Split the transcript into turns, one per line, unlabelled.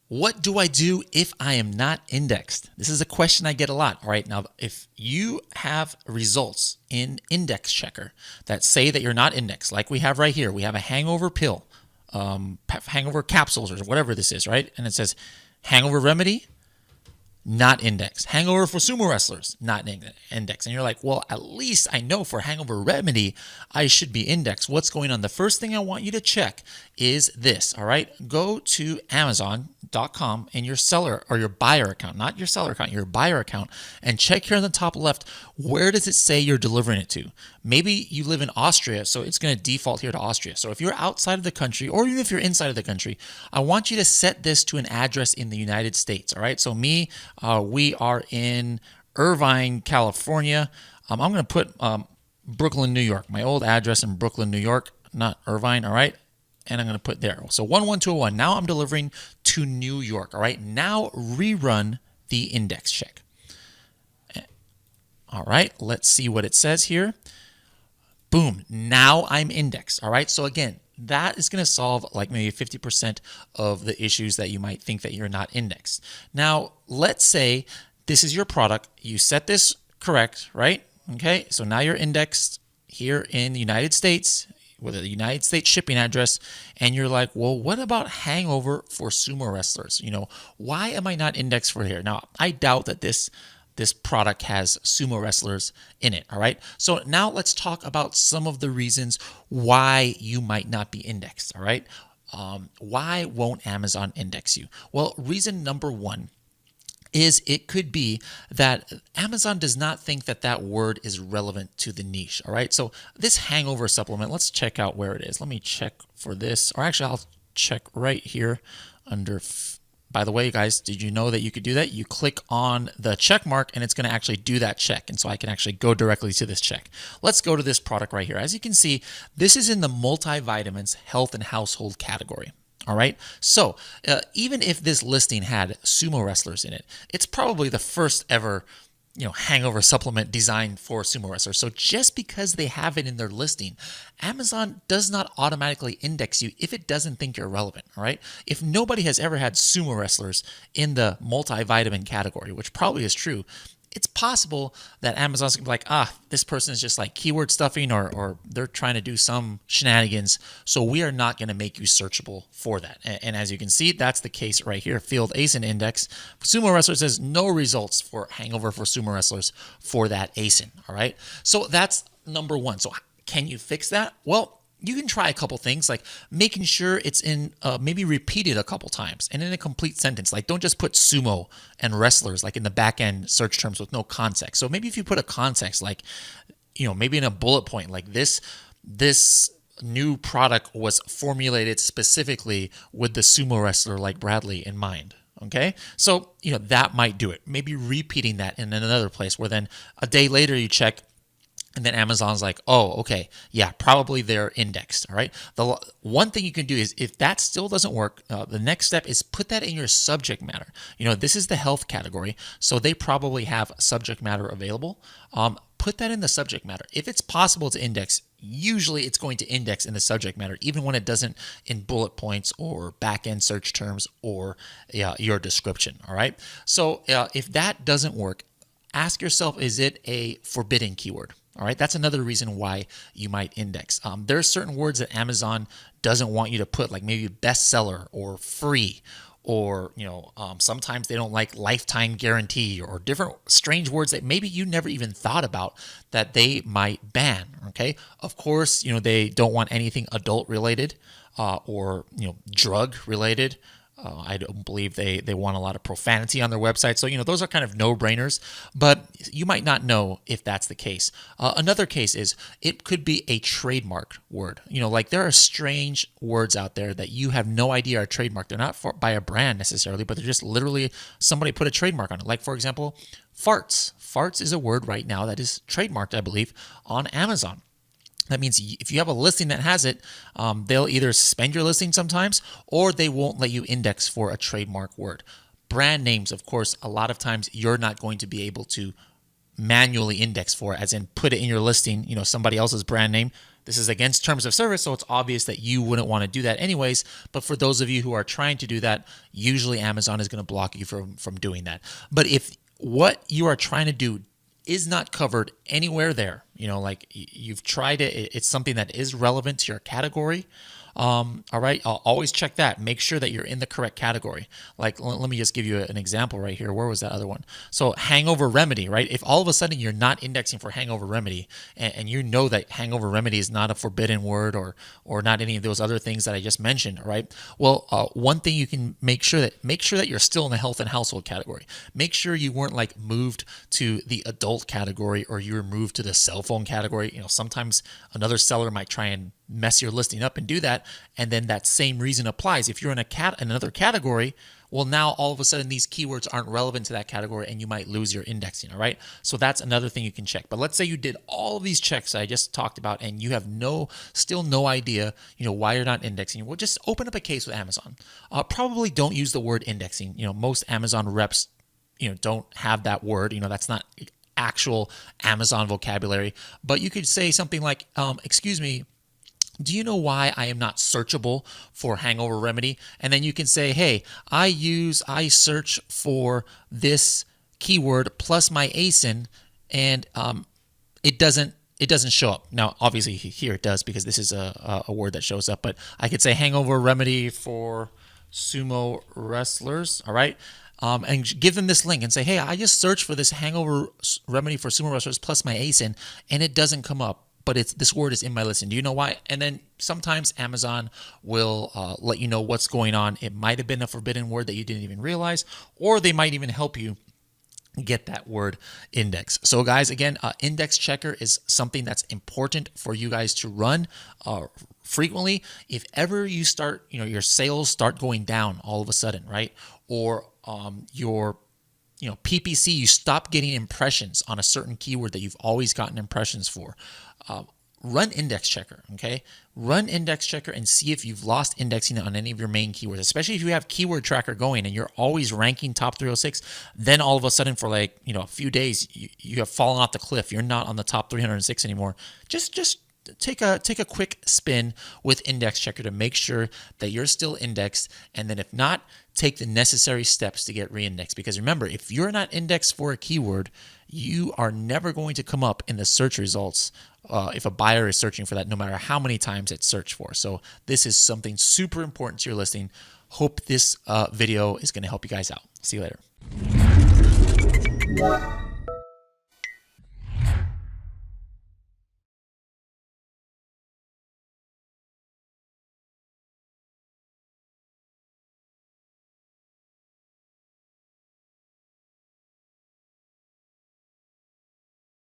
What do I do if I am not indexed? This is a question I get a lot. All right, now if you have results in Index Checker that say that you're not indexed, like we have right here, we have a hangover pill, hangover capsules or whatever this is, right? And it says hangover remedy, not indexed. Hangover for sumo wrestlers, not indexed. And you're like, well, at least I know for hangover remedy, I should be indexed. What's going on? The first thing I want you to check is this, all right? Go to Amazon.com and your seller or your buyer account, not your seller account, your buyer account, and check here on the top left, where does it say you're delivering it to? Maybe you live in Austria, so it's going to default here to Austria. So if you're outside of the country, or even if you're inside of the country, I want you to set this to an address in the United States, all right? So we are in Irvine, California. I'm going to put Brooklyn, New York, my old address in Brooklyn, New York, not Irvine, all right? And I'm going to put there. So 11201. Now I'm delivering to New York, all right? Now rerun the index check. All right, let's see what it says here. Boom, now I'm indexed, all right? So again, that is going to solve like maybe 50% of the issues that you might think that you're not indexed. Now, let's say this is your product. You set this correct, right? Okay, so now you're indexed here in the United States with a United States shipping address, and you're like, well, what about hangover for sumo wrestlers? You know, why am I not indexed for here? Now, I doubt that this product has sumo wrestlers in it, all right? So now let's talk about some of the reasons why you might not be indexed, all right? Why won't Amazon index you? Well, reason number one is it could be that Amazon does not think that that word is relevant to the niche, all right? So this hangover supplement, let's check out where it is. Let me check for this, or actually I'll check right here under. By the way, guys, did you know that you could do that? You click on the check mark and it's going to actually do that check. And so I can actually go directly to this check. Let's go to this product right here. As you can see, this is in the multivitamins health and household category. All right. So even if this listing had sumo wrestlers in it, it's probably the first ever hangover supplement designed for sumo wrestlers. So just because they have it in their listing, Amazon does not automatically index you if it doesn't think you're relevant, all right? If nobody has ever had sumo wrestlers in the multivitamin category, which probably is true, it's possible that Amazon's gonna be like, this person is just like keyword stuffing or they're trying to do some shenanigans. So we are not going to make you searchable for that. And as you can see, that's the case right here. Field ASIN index. Sumo wrestler says no results for hangover for sumo wrestlers for that ASIN. All right. So that's number one. So can you fix that? Well, you can try a couple things like making sure it's in maybe repeated a couple times and in a complete sentence. Like don't just put sumo and wrestlers like in the back end search terms with no context. So maybe if you put a context like, maybe in a bullet point like this new product was formulated specifically with the sumo wrestler like Bradley in mind. Okay, so that might do it. Maybe repeating that in another place where then a day later you check. And then Amazon's like, oh, okay, yeah, probably they're indexed, all right? The one thing you can do is if that still doesn't work, the next step is put that in your subject matter. This is the health category, so they probably have subject matter available. Put that in the subject matter. If it's possible to index, usually it's going to index in the subject matter, even when it doesn't in bullet points or back-end search terms or your description, all right? So if that doesn't work, ask yourself, is it a forbidden keyword? All right, that's another reason why you might index. There are certain words that Amazon doesn't want you to put, like maybe bestseller or free, or sometimes they don't like lifetime guarantee or different strange words that maybe you never even thought about that they might ban. Okay, of course, they don't want anything adult related or drug related. I don't believe they want a lot of profanity on their website. So, those are kind of no-brainers, but you might not know if that's the case. Another case is it could be a trademarked word. Like there are strange words out there that you have no idea are trademarked. They're not by a brand necessarily, but they're just literally somebody put a trademark on it. Like, for example, farts. Farts is a word right now that is trademarked, I believe, on Amazon. That means if you have a listing that has it, they'll either suspend your listing sometimes or they won't let you index for a trademark word. Brand names, of course, a lot of times you're not going to be able to manually index for, as in put it in your listing, somebody else's brand name. This is against terms of service, so it's obvious that you wouldn't want to do that anyways. But for those of you who are trying to do that, usually Amazon is going to block you from doing that. But if what you are trying to do is not covered anywhere there, like you've tried it, it's something that is relevant to your category. All right, I'll always check that. Make sure that you're in the correct category. Like, let me just give you an example right here. Where was that other one? So hangover remedy, right? If all of a sudden you're not indexing for hangover remedy, and you know that hangover remedy is not a forbidden word or not any of those other things that I just mentioned, right? Well, one thing you can make sure that you're still in the health and household category. Make sure you weren't like moved to the adult category or you were moved to the cell phone category. Sometimes another seller might try and mess your listing up and do that, and then that same reason applies. If you're in another category, well, now all of a sudden these keywords aren't relevant to that category and you might lose your indexing. All right, so that's another thing you can check. But let's say you did all of these checks that I just talked about and you have still no idea why you're not indexing. Well, just open up a case with Amazon. Probably don't use the word indexing. Most Amazon reps don't have that word. That's not actual Amazon vocabulary. But you could say something like, excuse me, do you know why I am not searchable for hangover remedy? And then you can say, hey, I search for this keyword plus my ASIN, and it doesn't show up. Now, obviously here it does because this is a word that shows up, but I could say hangover remedy for sumo wrestlers, all right? And give them this link and say, hey, I just searched for this hangover remedy for sumo wrestlers plus my ASIN, and it doesn't come up. But this word is in my listing. Do you know why? And then sometimes Amazon will let you know what's going on. It might have been a forbidden word that you didn't even realize, or they might even help you get that word index. So guys, again, index checker is something that's important for you guys to run frequently. If ever you start, your sales start going down all of a sudden, right? Or your PPC, you stop getting impressions on a certain keyword that you've always gotten impressions for. Run index checker, okay? Run index checker and see if you've lost indexing on any of your main keywords, especially if you have keyword tracker going and you're always ranking top 306. Then all of a sudden for a few days, you have fallen off the cliff. You're not on the top 306 anymore. Just take a quick spin with index checker to make sure that you're still indexed, and then if not, take the necessary steps to get re-indexed. Because remember, if you're not indexed for a keyword, you are never going to come up in the search results if a buyer is searching for that, no matter how many times it's searched for. So this is something super important to your listing. Hope this video is going to help you guys out. See you later.